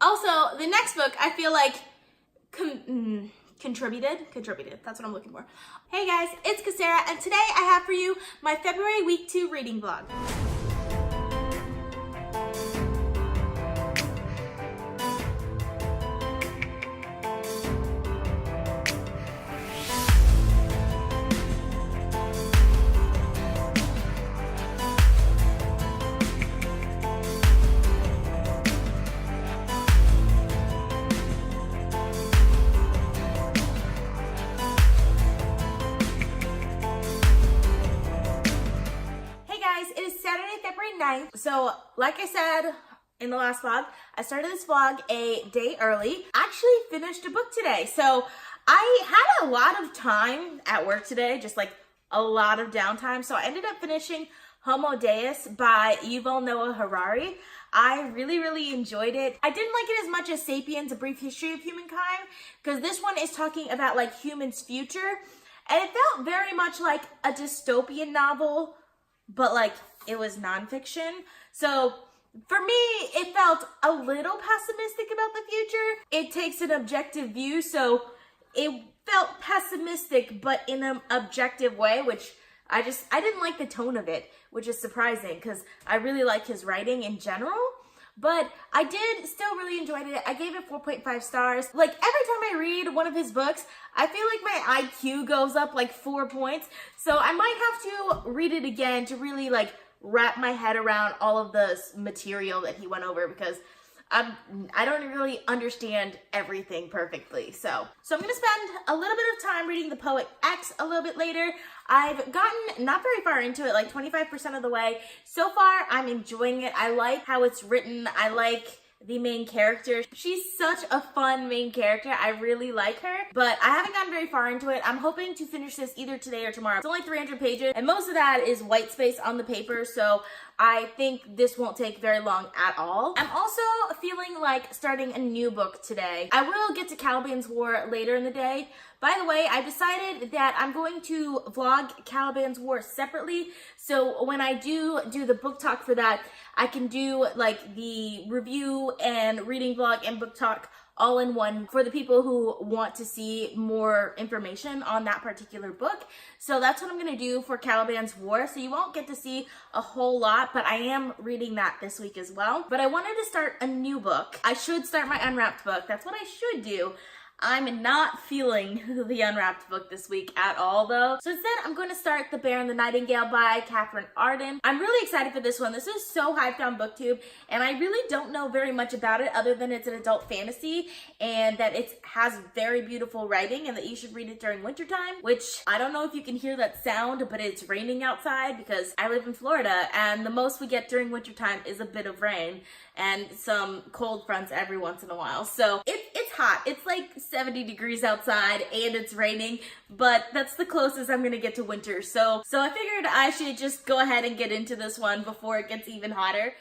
Also, the next book, I feel like contributed. That's what I'm looking for. Hey guys, it's Casera, and today I have for you my February week 2 reading vlog. It is Saturday, February 9th. So, like I said in the last vlog, I started this vlog a day early. Actually finished a book today. So, I had a lot of time at work today, just like a lot of downtime. So, I ended up finishing Homo Deus by Yuval Noah Harari. I really enjoyed it. I didn't like it as much as Sapiens, A Brief History of Humankind, because this one is talking about like humans' future. And it felt very much like a dystopian novel, but like it was nonfiction. So for me, it felt a little pessimistic about the future. It takes an objective view, so it felt pessimistic, but in an objective way, which I didn't like the tone of it, which is surprising because I really like his writing in general. But I did still really enjoyed it. I gave it 4.5 stars. Like every time I read one of his books, I feel like my IQ goes up like 4 points. So I might have to read it again to really like wrap my head around all of the material that he went over, because I don't really understand everything perfectly. So I'm gonna spend a little bit of time reading The Poet X a little bit later. I've gotten not very far into it, like 25% of the way. So far, I'm enjoying it. I like how it's written. I like the main character. She's such a fun main character. I really like her, but I haven't gotten very far into it. I'm hoping to finish this either today or tomorrow. It's only 300 pages, and most of that is white space on the paper, so I think this won't take very long at all. I'm also feeling like starting a new book today. I will get to Caliban's War later in the day. By the way, I decided that I'm going to vlog Caliban's War separately, so when I do the book talk for that, I can do like the review and reading vlog and book talk all in one for the people who want to see more information on that particular book. So that's what I'm gonna do for Caliban's War. So you won't get to see a whole lot, but I am reading that this week as well. But I wanted to start a new book. I should start my Unwrapped book. That's what I should do. I'm not feeling the Unwrapped book this week at all though. So instead, I'm going to start The Bear and the Nightingale by Katherine Arden. I'm really excited for this one. This is so hyped on BookTube, and I really don't know very much about it other than it's an adult fantasy and that it has very beautiful writing and that you should read it during wintertime, which I don't know if you can hear that sound, but it's raining outside because I live in Florida and the most we get during wintertime is a bit of rain and some cold fronts every once in a while. So it's hot. It's like 70 degrees outside and it's raining, but that's the closest I'm gonna get to winter. So I figured I should just go ahead and get into this one before it gets even hotter.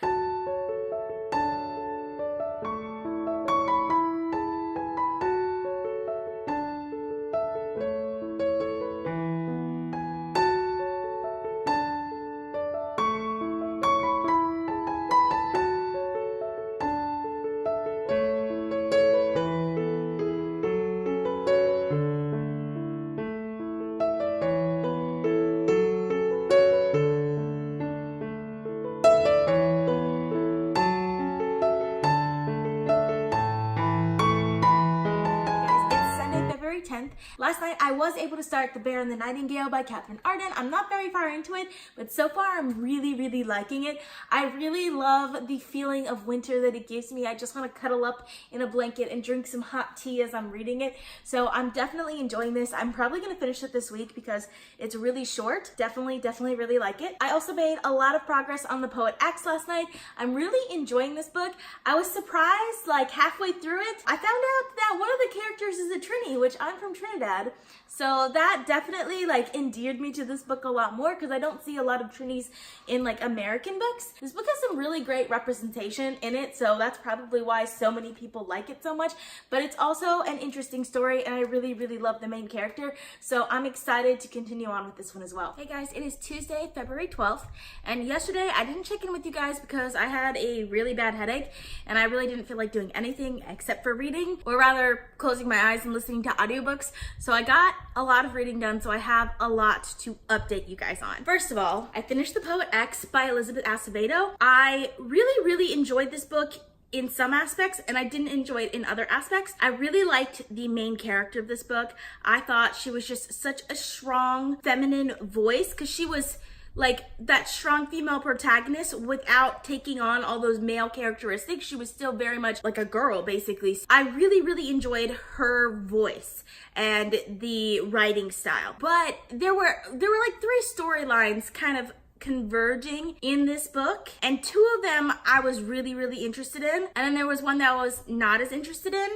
Last night I was able to start The Bear and the Nightingale by Katherine Arden. I'm not very far into it, but so far I'm really liking it. I really love the feeling of winter that it gives me. I just want to cuddle up in a blanket and drink some hot tea as I'm reading it. So I'm definitely enjoying this. I'm probably going to finish it this week because it's really short. Definitely really like it. I also made a lot of progress on The Poet X last night. I'm really enjoying this book. I was surprised like halfway through it. I found out that one of the characters is a Trini, which I'm from from Trinidad. So that definitely like endeared me to this book a lot more because I don't see a lot of Trinis in like American books. This book has some really great representation in it, so that's probably why so many people like it so much. But it's also an interesting story, and I really, really love the main character. So I'm excited to continue on with this one as well. Hey guys, it is Tuesday, February 12th, and yesterday I didn't check in with you guys because I had a really bad headache and I really didn't feel like doing anything except for reading, or rather closing my eyes and listening to audiobooks. So I got a lot of reading done, so I have a lot to update you guys on. First of all, I finished The Poet X by Elizabeth Acevedo. I really, really enjoyed this book in some aspects, and I didn't enjoy it in other aspects. I really liked the main character of this book. I thought she was just such a strong feminine voice because she was like that strong female protagonist without taking on all those male characteristics. She was still very much like a girl, basically. I really, really enjoyed her voice and the writing style. But there were like 3 storylines kind of converging in this book, and 2 of them I was really, really interested in, and then there was one that I was not as interested in.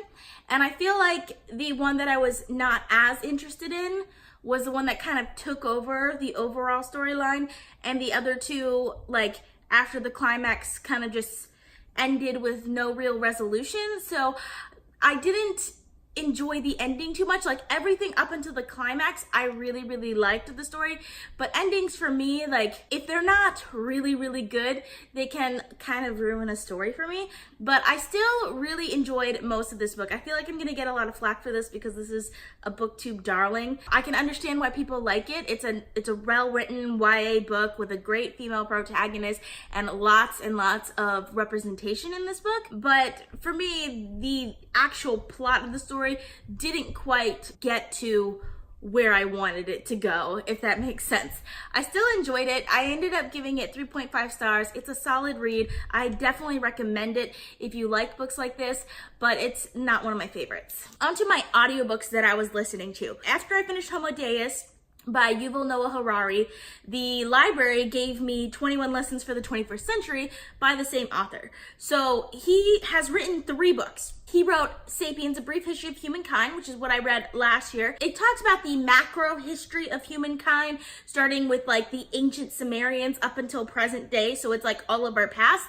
And I feel like the one that I was not as interested in was the one that kind of took over the overall storyline, and the other 2, like after the climax, kind of just ended with no real resolution. So I didn't enjoy the ending too much. Like everything up until the climax I really, really liked the story, but endings for me, like if they're not really, really good, they can kind of ruin a story for me. But I still really enjoyed most of this book. I feel like I'm gonna get a lot of flack for this because this is a booktube darling. I can understand why people like it. It's a well-written YA book with a great female protagonist and lots of representation in this book. But for me, the actual plot of the story didn't quite get to where I wanted it to go, if that makes sense. I still enjoyed it. I ended up giving it 3.5 stars. It's a solid read. I definitely recommend it if you like books like this, but it's not one of my favorites. On to my audiobooks that I was listening to. After I finished Homo Deus by Yuval Noah Harari, the library gave me 21 Lessons for the 21st Century by the same author. So he has written 3 books. He wrote Sapiens, A Brief History of Humankind, which is what I read last year. It talks about the macro history of humankind, starting with like the ancient Sumerians up until present day. So it's like all of our past.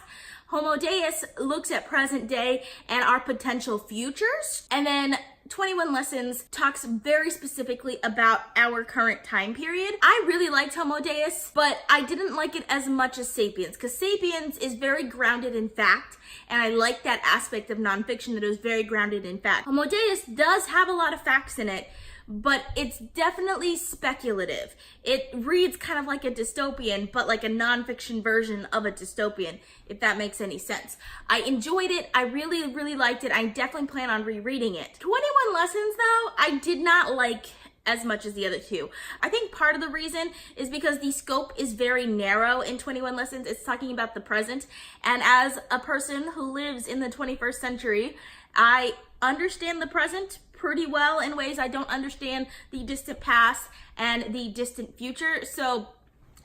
Homo Deus looks at present day and our potential futures. And then 21 Lessons talks very specifically about our current time period. I really liked Homo Deus, but I didn't like it as much as Sapiens, because Sapiens is very grounded in fact, and I like that aspect of nonfiction that it was very grounded in fact. Homo Deus does have a lot of facts in it, but it's definitely speculative. It reads kind of like a dystopian, but like a nonfiction version of a dystopian, if that makes any sense. I enjoyed it. I really, really liked it. I definitely plan on rereading it. 21 Lessons, though, I did not like as much as the other 2. I think part of the reason is because the scope is very narrow in 21 Lessons. It's talking about the present, and as a person who lives in the 21st century, I understand the present pretty well in ways I don't understand the distant past and the distant future. So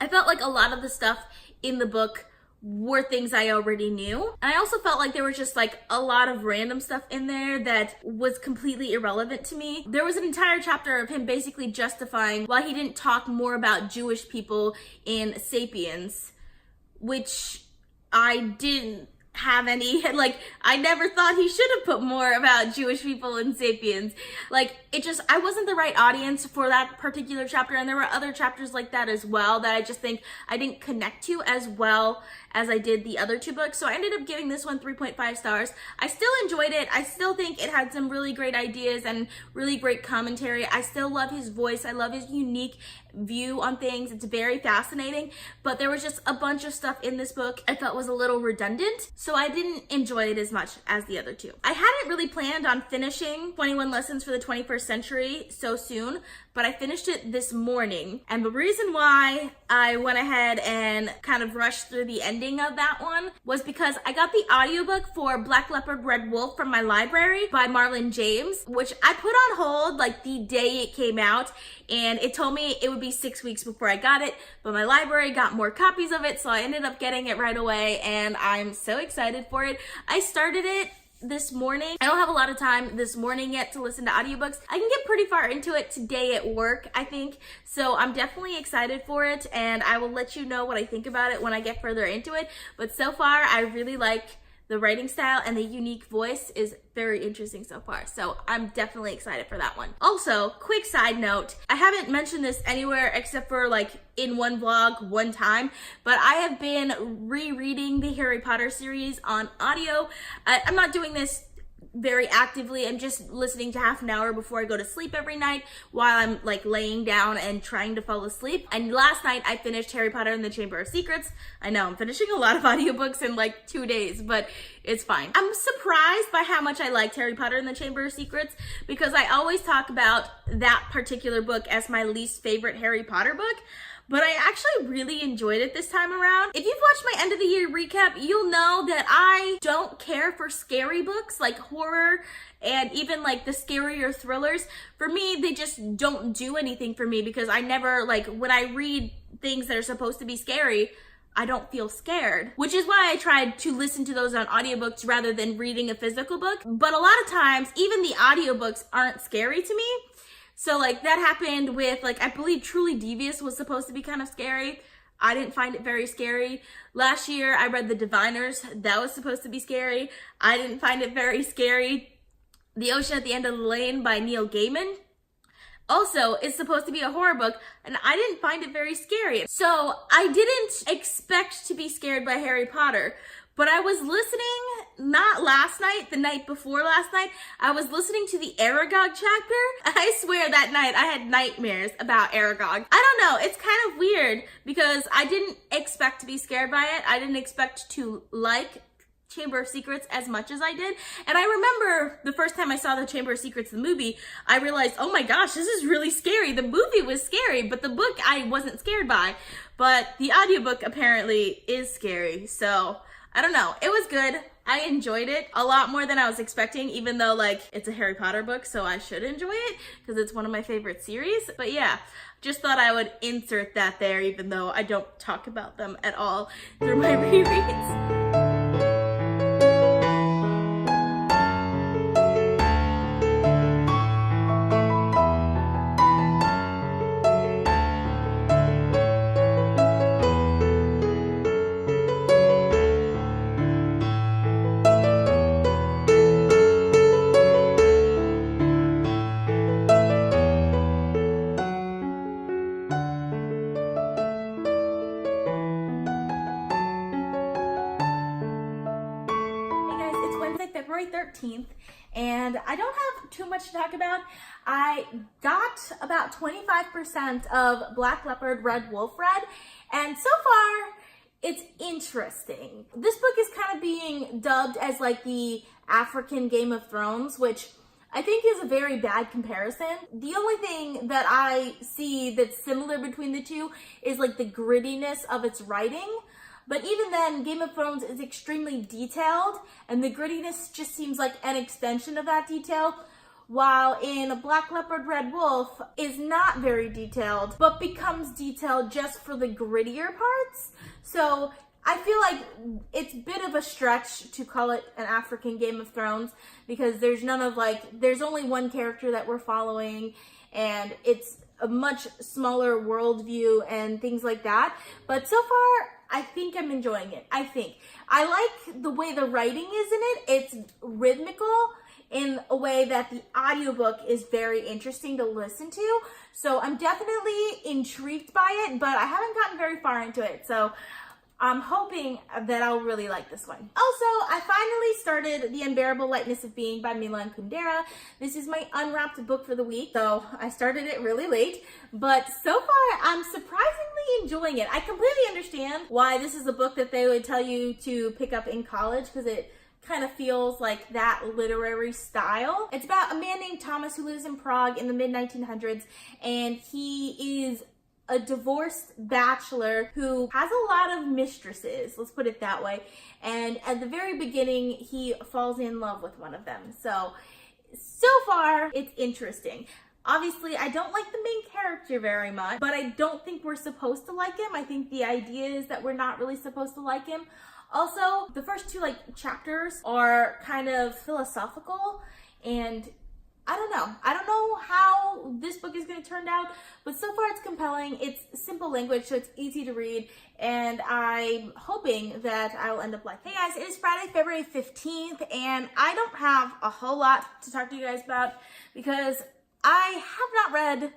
I felt like a lot of the stuff in the book were things I already knew. And I also felt like there was just like a lot of random stuff in there that was completely irrelevant to me. There was an entire chapter of him basically justifying why he didn't talk more about Jewish people in Sapiens, which I didn't have any, like, I never thought he should have put more about Jewish people in Sapiens. Like, it just, I wasn't the right audience for that particular chapter, and there were other chapters like that as well that I just think I didn't connect to as well as I did the other 2 books. So I ended up giving this one 3.5 stars. I still enjoyed it. I still think it had some really great ideas and really great commentary. I still love his voice. I love his unique view on things. It's very fascinating, but there was just a bunch of stuff in this book I felt was a little redundant, so I didn't enjoy it as much as the other 2. I hadn't really planned on finishing 21 Lessons for the 21st Century so soon, but I finished it this morning, and the reason why I went ahead and kind of rushed through the ending of that one was because I got the audiobook for Black Leopard Red Wolf from my library by Marlon James, which I put on hold like the day it came out, and it told me it would be 6 weeks before I got it, but my library got more copies of it, so I ended up getting it right away, and I'm so excited for it. I started it this morning. I don't have a lot of time this morning yet to listen to audiobooks. I can get pretty far into it today at work, I think. So I'm definitely excited for it, and I will let you know what I think about it when I get further into it. But so far, I really like the writing style, and the unique voice is very interesting so far. So I'm definitely excited for that one. Also, quick side note, I haven't mentioned this anywhere except for like in one vlog one time, but I have been rereading the Harry Potter series on audio. I'm not doing this very actively. I'm just listening to half an hour before I go to sleep every night while I'm like laying down and trying to fall asleep. And last night I finished Harry Potter and the Chamber of Secrets. I know I'm finishing a lot of audiobooks in like 2 days, but it's fine. I'm surprised by how much I liked Harry Potter and the Chamber of Secrets, because I always talk about that particular book as my least favorite Harry Potter book. But I actually really enjoyed it this time around. If you've watched my end of the year recap, you'll know that I don't care for scary books like horror and even like the scarier thrillers. For me, they just don't do anything for me, because I never, like, when I read things that are supposed to be scary, I don't feel scared, which is why I tried to listen to those on audiobooks rather than reading a physical book. But a lot of times, even the audiobooks aren't scary to me. So like that happened with, like, I believe Truly Devious was supposed to be kind of scary. I didn't find it very scary. Last year I read The Diviners. That was supposed to be scary. I didn't find it very scary. The Ocean at the End of the Lane by Neil Gaiman also is supposed to be a horror book, and I didn't find it very scary. So I didn't expect to be scared by Harry Potter. But I was listening, not last night, the night before last night, I was listening to the Aragog chapter. I swear that night I had nightmares about Aragog. I don't know, it's kind of weird because I didn't expect to be scared by it. I didn't expect to like Chamber of Secrets as much as I did. And I remember the first time I saw the Chamber of Secrets, the movie, I realized, oh my gosh, this is really scary. The movie was scary, but the book I wasn't scared by. But the audiobook apparently is scary, so I don't know. It was good. I enjoyed it a lot more than I was expecting, even though like it's a Harry Potter book, so I should enjoy it because it's one of my favorite series. But yeah, just thought I would insert that there, even though I don't talk about them at all through my rereads. February 13th, and I don't have too much to talk about. I got about 25% of Black Leopard Red Wolf read, and so far it's interesting. This book is kind of being dubbed as like the African Game of Thrones, which I think is a very bad comparison. The only thing that I see that's similar between the two is like the grittiness of its writing. But even then, Game of Thrones is extremely detailed, and the grittiness just seems like an extension of that detail, while in Black Leopard Red Wolf is not very detailed, but becomes detailed just for the grittier parts. So I feel like it's a bit of a stretch to call it an African Game of Thrones, because there's there's only one character that we're following, and it's a much smaller worldview and things like that. But so far, I think I'm enjoying it. I like the way the writing is in it. It's rhythmical in a way that the audiobook is very interesting to listen to. So I'm definitely intrigued by it, but I haven't gotten very far into it. So I'm hoping that I'll really like this one. Also, I finally started The Unbearable Lightness of Being by Milan Kundera. This is my unwrapped book for the week, so I started it really late, but so far I'm surprisingly enjoying it. I completely understand why this is a book that they would tell you to pick up in college, because it kind of feels like that literary style. It's about a man named Thomas who lives in Prague in the mid-1900s, and he is a divorced bachelor who has a lot of mistresses, let's put it that way. And at the very beginning, he falls in love with one of them. So far, it's interesting. Obviously, I don't like the main character very much, but I don't think we're supposed to like him. I think the idea is that we're not really supposed to like him. Also, the first two chapters are kind of philosophical, and I don't know how this book is going to turn out, but so far it's compelling. It's simple language, so it's easy to read, and I'm hoping that I'll end up liking. Hey guys, it is Friday, February 15th, and I don't have a whole lot to talk to you guys about because I have not read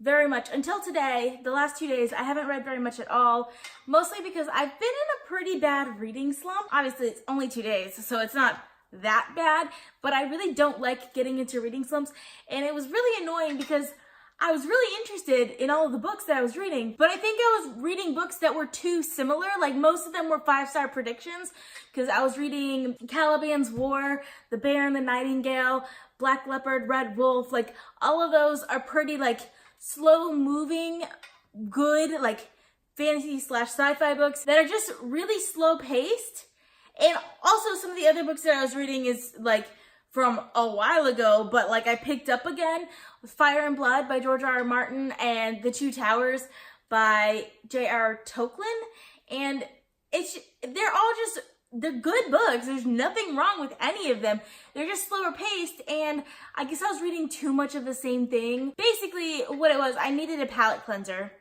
very much until today. The last 2 days, I haven't read very much at all, mostly because I've been in a pretty bad reading slump. Obviously, it's only 2 days, so it's not that bad, but I really don't like getting into reading slumps, and it was really annoying because I was really interested in all of the books that I was reading, but I think I was reading books that were too similar. Like, most of them were 5-star predictions, because I was reading Caliban's War, The Bear and the Nightingale, Black Leopard, Red Wolf. Like, all of those are pretty slow moving, good fantasy / sci-fi books that are just really slow paced. And also some of the other books that I was reading is from a while ago, but I picked up again, Fire and Blood by George R.R. Martin and The Two Towers by J.R. Tolkien. And they're good books. There's nothing wrong with any of them. They're just slower paced, and I guess I was reading too much of the same thing. Basically, what it was, I needed a palate cleanser.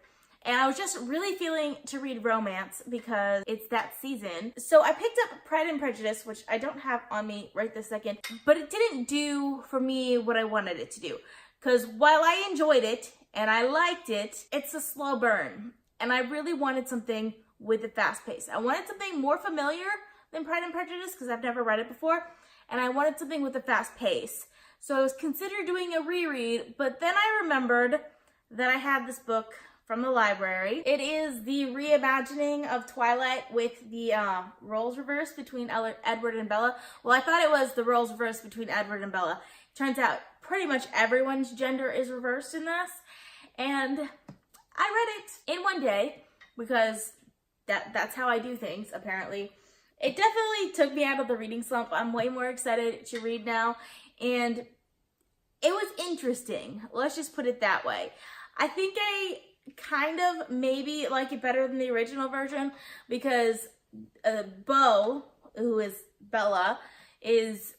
And I was just really feeling to read romance because it's that season. So I picked up Pride and Prejudice, which I don't have on me right this second, but it didn't do for me what I wanted it to do. Because while I enjoyed it and I liked it, it's a slow burn. And I really wanted something with a fast pace. I wanted something more familiar than Pride and Prejudice because I've never read it before. And I wanted something with a fast pace. So I was considering doing a reread, but then I remembered that I had this book from the library. It is the reimagining of Twilight with the roles reversed between Edward and Bella. Well, I thought it was the roles reversed between Edward and Bella. Turns out pretty much everyone's gender is reversed in this. And I read it in one day because that's how I do things, apparently. It definitely took me out of the reading slump. I'm way more excited to read now. And it was interesting. Let's just put it that way. I think I kind of maybe like it better than the original version because Beau, who is Bella, is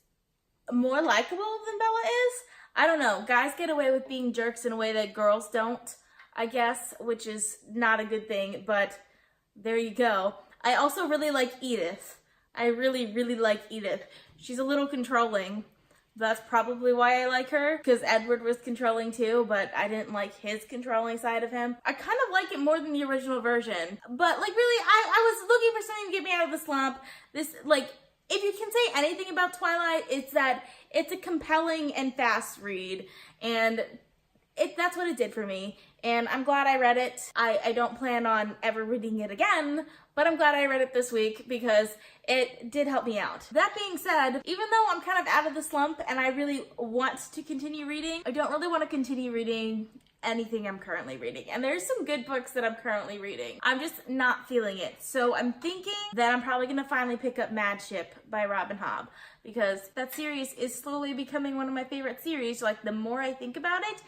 more likable than Bella is. I don't know. Guys get away with being jerks in a way that girls don't, I guess, which is not a good thing, but there you go. I also really like Edith. I really, really like Edith. She's a little controlling. That's probably why I like her, because Edward was controlling too, but I didn't like his controlling side of him. I kind of like it more than the original version, but really, I was looking for something to get me out of the slump. This, if you can say anything about Twilight, it's that it's a compelling and fast read, and that's what it did for me, and I'm glad I read it. I don't plan on ever reading it again, but I'm glad I read it this week because it did help me out. That being said, even though I'm kind of out of the slump and I really want to continue reading, I don't really want to continue reading anything I'm currently reading. And there's some good books that I'm currently reading. I'm just not feeling it. So I'm thinking that I'm probably gonna finally pick up Mad Ship by Robin Hobb because that series is slowly becoming one of my favorite series, the more I think about it.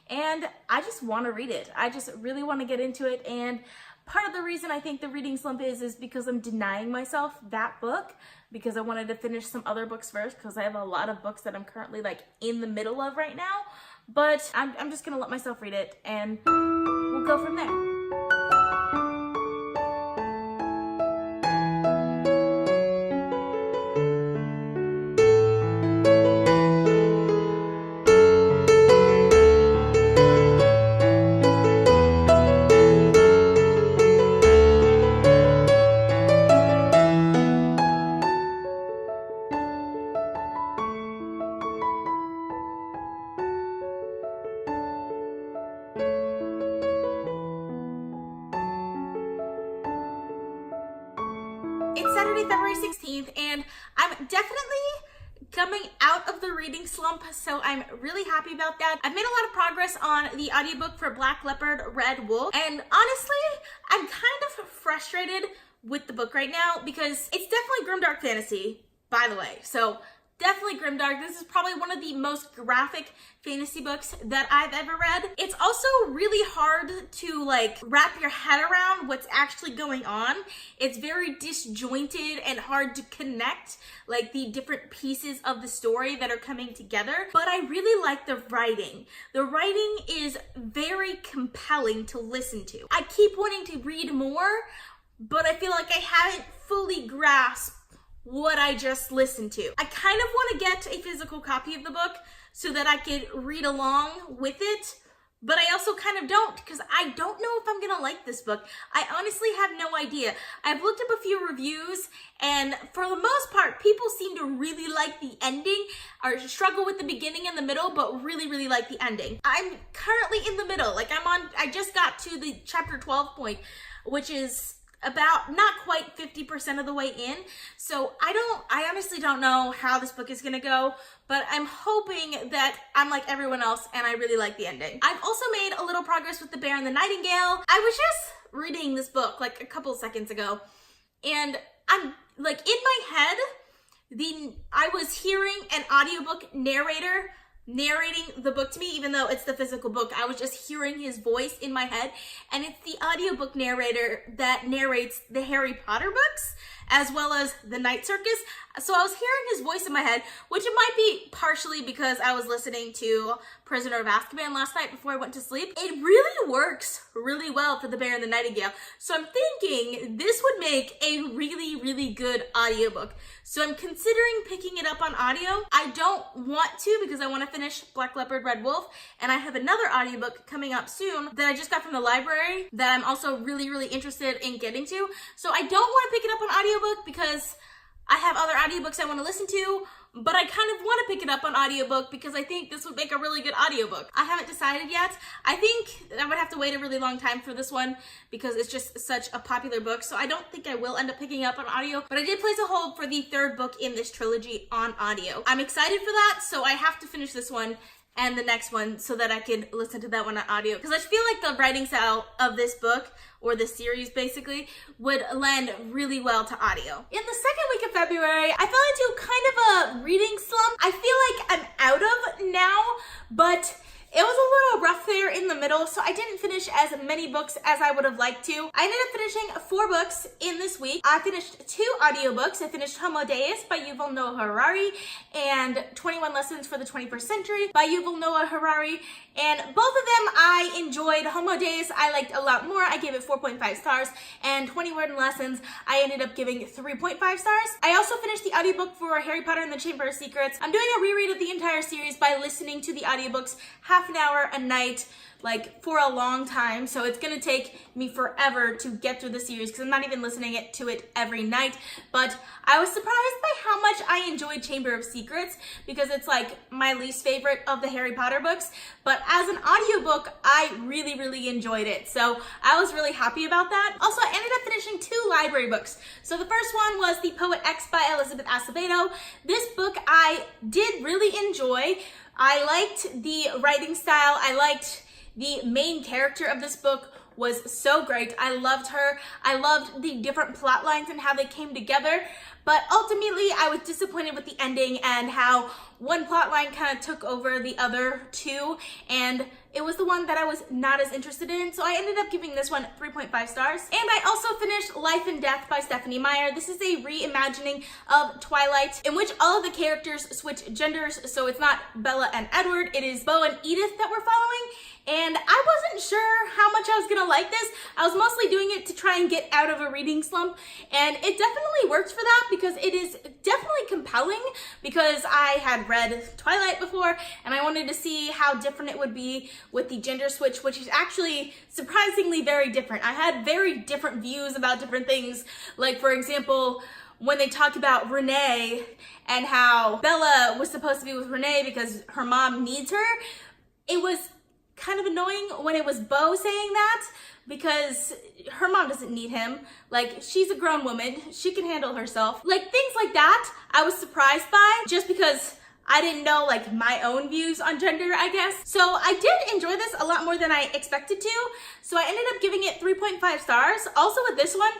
And I just want to read it. I just really want to get into it. And part of the reason I think the reading slump is because I'm denying myself that book because I wanted to finish some other books first because I have a lot of books that I'm currently in the middle of right now. But I'm just going to let myself read it and we'll go from there. It's Saturday, February 16th, and I'm definitely coming out of the reading slump, so I'm really happy about that. I've made a lot of progress on the audiobook for Black Leopard, Red Wolf, and honestly, I'm kind of frustrated with the book right now because it's definitely grimdark fantasy, by the way. So definitely grimdark. This is probably one of the most graphic fantasy books that I've ever read. It's also really hard to like wrap your head around what's actually going on. It's very disjointed and hard to connect like the different pieces of the story that are coming together. But I really like the writing. The writing is very compelling to listen to. I keep wanting to read more, but I feel like I haven't fully grasped what I just listened to. I kind of want to get a physical copy of the book so that I could read along with it, but I also kind of don't, because I don't know if I'm gonna like this book. I honestly have no idea. I've looked up a few reviews, and for the most part, people seem to really like the ending, or struggle with the beginning and the middle, but really like the ending. I'm currently in the middle. Like I just got to the chapter 12 point, which is about not quite 50% of the way in. So I honestly don't know how this book is gonna go, but I'm hoping that I'm like everyone else and I really like the ending. I've also made a little progress with The Bear and the Nightingale. I was just reading this book like a couple seconds ago, and I'm like in my head, I was hearing an audiobook narrator narrating the book to me, even though it's the physical book. I was just hearing his voice in my head, and it's the audiobook narrator that narrates the Harry Potter books as well as the Night Circus. So I was hearing his voice in my head, which it might be partially because I was listening to Prisoner of Azkaban last night before I went to sleep. It really works really well for The Bear and the Nightingale. So I'm thinking this would make a really good audiobook. So I'm considering picking it up on audio. I don't want to because I want to finish Black Leopard, Red Wolf, and I have another audiobook coming up soon that I just got from the library that I'm also really interested in getting to. So I don't want to pick it up on audiobook because I have other audiobooks I want to listen to, but I kind of want to pick it up on audiobook because I think this would make a really good audiobook. I haven't decided yet. I think I would have to wait a really long time for this one because it's just such a popular book, so I don't think I will end up picking it up on audio, but I did place a hold for the third book in this trilogy on audio. I'm excited for that, so I have to finish this one and the next one so that I could listen to that one on audio, because I feel like the writing style of this book, or this series basically, would lend really well to audio. In the second week of February, I fell into kind of a reading slump. I feel like I'm out of now, but it was a little rough there in the middle, so I didn't finish as many books as I would have liked to. I ended up finishing 4 books in this week. I finished 2 audiobooks. I finished Homo Deus by Yuval Noah Harari and 21 Lessons for the 21st Century by Yuval Noah Harari, and both of them I enjoyed. Homo Deus I liked a lot more. I gave it 4.5 stars, and 21 Lessons I ended up giving 3.5 stars. I also finished the audiobook for Harry Potter and the Chamber of Secrets. I'm doing a reread of the entire series by listening to the audiobooks half an hour a night, like for a long time, so it's gonna take me forever to get through the series because I'm not even listening to it every night. But I was surprised by how much I enjoyed Chamber of Secrets because it's like my least favorite of the Harry Potter books, but as an audiobook I really enjoyed it, so I was really happy about that. Also, I ended up finishing 2 library books. So the first one was The Poet X by Elizabeth Acevedo. This book I did really enjoy. I liked the writing style. I liked the main character of this book was so great. I loved her. I loved the different plot lines and how they came together. But ultimately, I was disappointed with the ending and how one plot line kind of took over the other 2, and it was the one that I was not as interested in, so I ended up giving this one 3.5 stars. And I also finished Life and Death by Stephenie Meyer. This is a reimagining of Twilight in which all of the characters switch genders, so it's not Bella and Edward, it is Beau and Edith that we're following. And I wasn't sure how much I was gonna like this. I was mostly doing it to try and get out of a reading slump, and it definitely worked for that because it is definitely compelling, because I had read Twilight before and I wanted to see how different it would be with the gender switch, which is actually surprisingly very different. I had very different views about different things. Like, for example, when they talked about Renee and how Bella was supposed to be with Renee because her mom needs her, it was kind of annoying when it was Beau saying that because her mom doesn't need him. Like, she's a grown woman, she can handle herself. Like, things like that I was surprised by just because I didn't know like my own views on gender, I guess. So I did enjoy this a lot more than I expected to. So I ended up giving it 3.5 stars. Also with this one,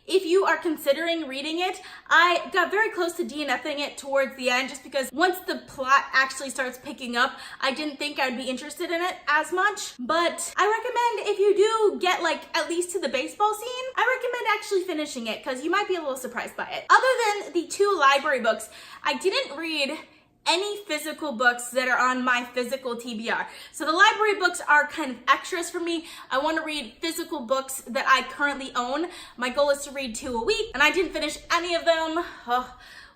if you are considering reading it. I got very close to DNFing it towards the end just because once the plot actually starts picking up, I didn't think I'd be interested in it as much. But I recommend if you do get like at least to the baseball scene, I recommend actually finishing it because you might be a little surprised by it. Other than the 2 library books, I didn't read any physical books that are on my physical TBR. So the library books are kind of extras for me. I want to read physical books that I currently own. My goal is to read 2 a week, and I didn't finish any of them,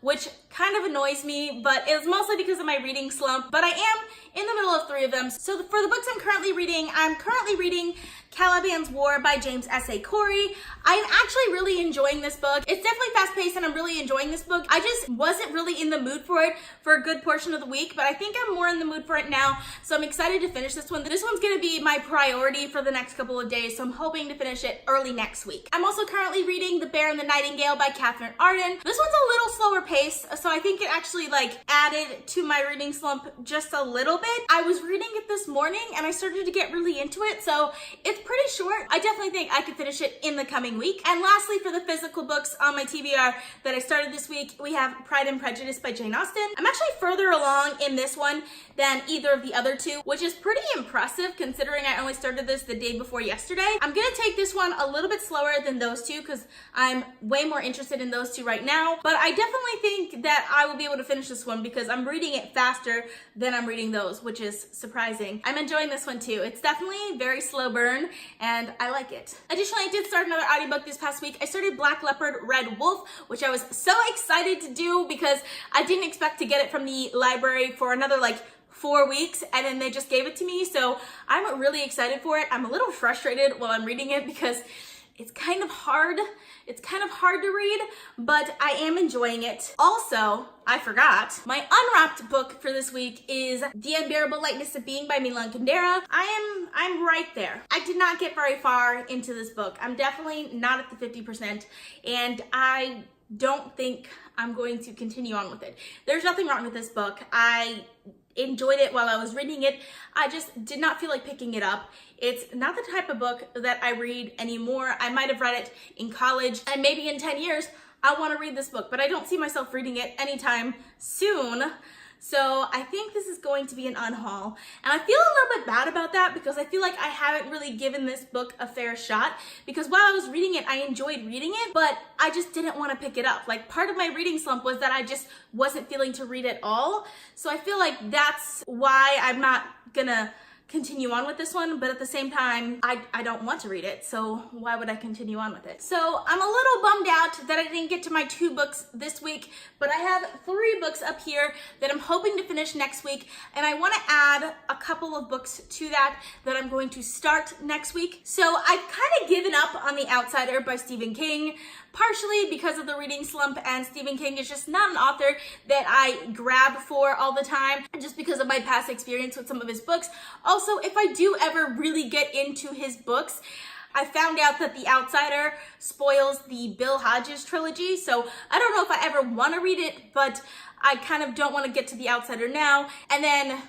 which kind of annoys me, but it's mostly because of my reading slump. But I am in the middle of 3 of them. So for the books I'm currently reading Caliban's War by James S.A. Corey. I'm actually really enjoying this book. It's definitely fast-paced and I'm really enjoying this book. I just wasn't really in the mood for it for a good portion of the week, but I think I'm more in the mood for it now, so I'm excited to finish this one. This one's gonna be my priority for the next couple of days, so I'm hoping to finish it early next week. I'm also currently reading The Bear and the Nightingale by Katherine Arden. This one's a little slower pace, so I think it actually like added to my reading slump just a little bit. I was reading it this morning and I started to get really into it, so it's pretty short. I definitely think I could finish it in the coming week. And lastly, for the physical books on my TBR that I started this week, we have Pride and Prejudice by Jane Austen. I'm actually further along in this one than either of the other 2, which is pretty impressive considering I only started this the day before yesterday. I'm gonna take this one a little bit slower than those 2 because I'm way more interested in those 2 right now, but I definitely think that I will be able to finish this one because I'm reading it faster than I'm reading those, which is surprising. I'm enjoying this one too. It's definitely very slow burn and I like it. Additionally, I did start another audiobook this past week. I started Black Leopard Red Wolf, which I was so excited to do because I didn't expect to get it from the library for another like 4 weeks, and then they just gave it to me, so I'm really excited for it. I'm a little frustrated while I'm reading it because it's kind of hard. It's kind of hard to read, but I am enjoying it. Also, I forgot, my unwrapped book for this week is The Unbearable Lightness of Being by Milan Kundera. I'm right there. I did not get very far into this book. I'm definitely not at the 50%, and I don't think I'm going to continue on with it. There's nothing wrong with this book. I enjoyed it while I was reading it. I just did not feel like picking it up. It's not the type of book that I read anymore. I might have read it in college, and maybe in 10 years, I want to read this book, but I don't see myself reading it anytime soon. So I think this is going to be an unhaul. And I feel a little bit bad about that because I feel like I haven't really given this book a fair shot, because while I was reading it, I enjoyed reading it, but I just didn't want to pick it up. Like, part of my reading slump was that I just wasn't feeling to read at all. So I feel like that's why I'm not gonna continue on with this one, but at the same time, I don't want to read it, so why would I continue on with it? So I'm a little bummed out that I didn't get to my 2 books this week, but I have 3 books up here that I'm hoping to finish next week, and I want to add a couple of books to that I'm going to start next week. So I've kind of given up on The Outsider by Stephen King, partially because of the reading slump, and Stephen King is just not an author that I grab for all the time, just because of my past experience with some of his books. Also, if I do ever really get into his books, I found out that The Outsider spoils the Bill Hodges trilogy, so I don't know if I ever want to read it, but I kind of don't want to get to The Outsider now, and then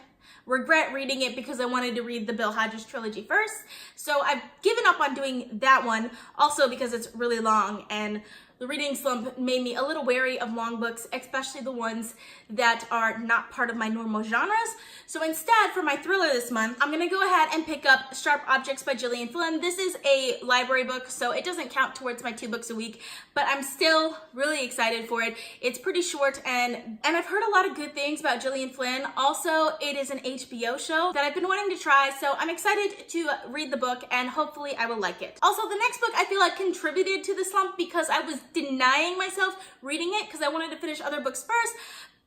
regret reading it because I wanted to read the Bill Hodges trilogy first. So I've given up on doing that one, also because it's really long, and the reading slump made me a little wary of long books, especially the ones that are not part of my normal genres. So instead, for my thriller this month, I'm gonna go ahead and pick up Sharp Objects by Gillian Flynn. This is a library book, so it doesn't count towards my 2 books a week, but I'm still really excited for it. It's pretty short, and I've heard a lot of good things about Gillian Flynn. Also, it is an HBO show that I've been wanting to try, so I'm excited to read the book, and hopefully I will like it. Also, the next book I feel like contributed to the slump because I was denying myself reading it because I wanted to finish other books first,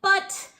but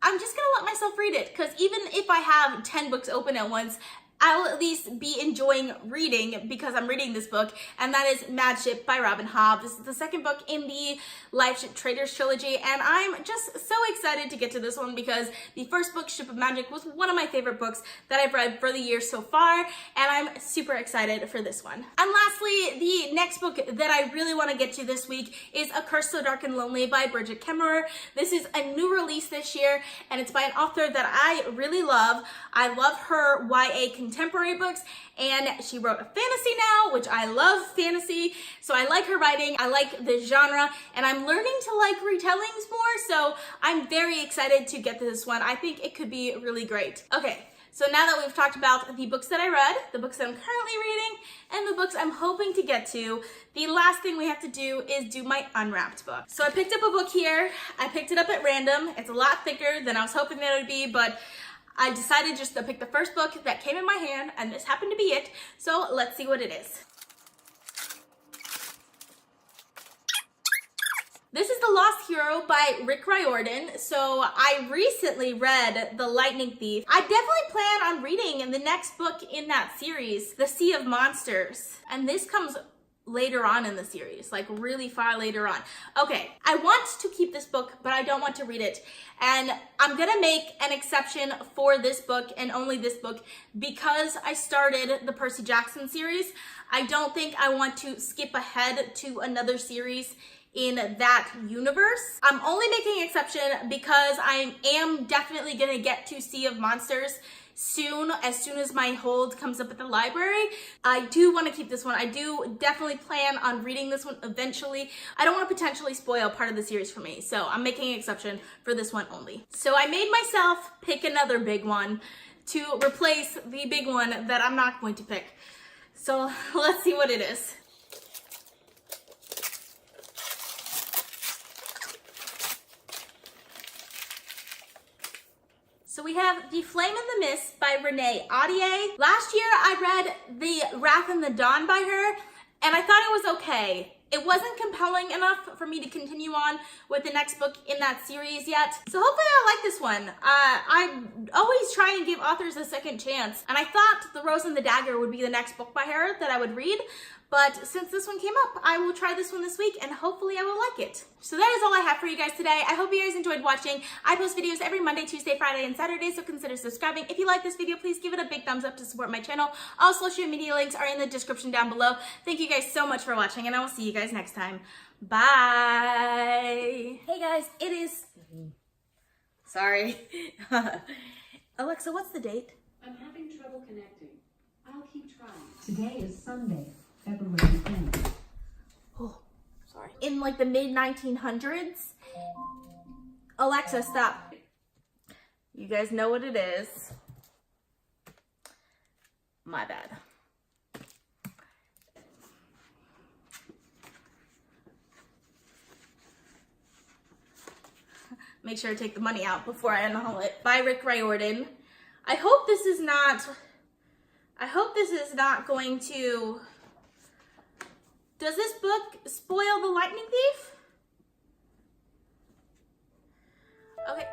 I'm just gonna let myself read it, because even if I have 10 books open at once, I'll at least be enjoying reading because I'm reading this book, and that is Mad Ship by Robin Hobb. This is the second book in the Life Ship Traders trilogy, and I'm just so excited to get to this one because the first book, Ship of Magic, was one of my favorite books that I've read for the year so far, and I'm super excited for this one. And lastly, the next book that I really want to get to this week is A Curse So Dark and Lonely by Brigid Kemmerer. This is a new release this year, and it's by an author that I really love. I love her YA contemporary books, and she wrote a fantasy now, which I love fantasy, so I like her writing, I like the genre, and I'm learning to like retellings more, so I'm very excited to get to this one. I think it could be really great. Okay. So now that we've talked about the books that I read, the books that I'm currently reading, and the books I'm hoping to get to, the last thing we have to do is do my unwrapped book. So I picked up a book here. I picked it up at random. It's a lot thicker than I was hoping that it would be, but I decided just to pick the first book that came in my hand, and this happened to be it. So let's see what it is. This is The Lost Hero by Rick Riordan. So I recently read The Lightning Thief. I definitely plan on reading the next book in that series, The Sea of Monsters. And this comes later on in the series, like really far later on. Okay, I want to keep this book, but I don't want to read it. And I'm gonna make an exception for this book and only this book because I started the Percy Jackson series. I don't think I want to skip ahead to another series in that universe. I'm only making an exception because I am definitely gonna get to Sea of Monsters soon, as soon as my hold comes up at the library. I do want to keep this one. I do definitely plan on reading this one eventually. I don't want to potentially spoil part of the series for me, so I'm making an exception for this one only. So I made myself pick another big one to replace the big one that I'm not going to pick. So let's see what it is. So we have The Flame and the Mist by Renee Ahdieh. Last year I read The Wrath and the Dawn by her, and I thought it was okay. It wasn't compelling enough for me to continue on with the next book in that series yet. So hopefully I like this one. I always try and give authors a second chance, and I thought The Rose and the Dagger would be the next book by her that I would read. But since this one came up, I will try this one this week and hopefully I will like it. So that is all I have for you guys today. I hope you guys enjoyed watching. I post videos every Monday, Tuesday, Friday, and Saturday, so consider subscribing. If you like this video, please give it a big thumbs up to support my channel. All social media links are in the description down below. Thank you guys so much for watching, and I will see you guys next time. Bye. Hey guys, it is... Sorry. Alexa, what's the date? I'm having trouble connecting. I'll keep trying. Today is Sunday, February 10th. Oh, sorry. In like the mid-1900s. Alexa, stop. You guys know what it is. My bad. Make sure to take the money out before I unhaul it. By Rick Riordan. I hope this is not going to... Does this book spoil The Lightning Thief? Okay.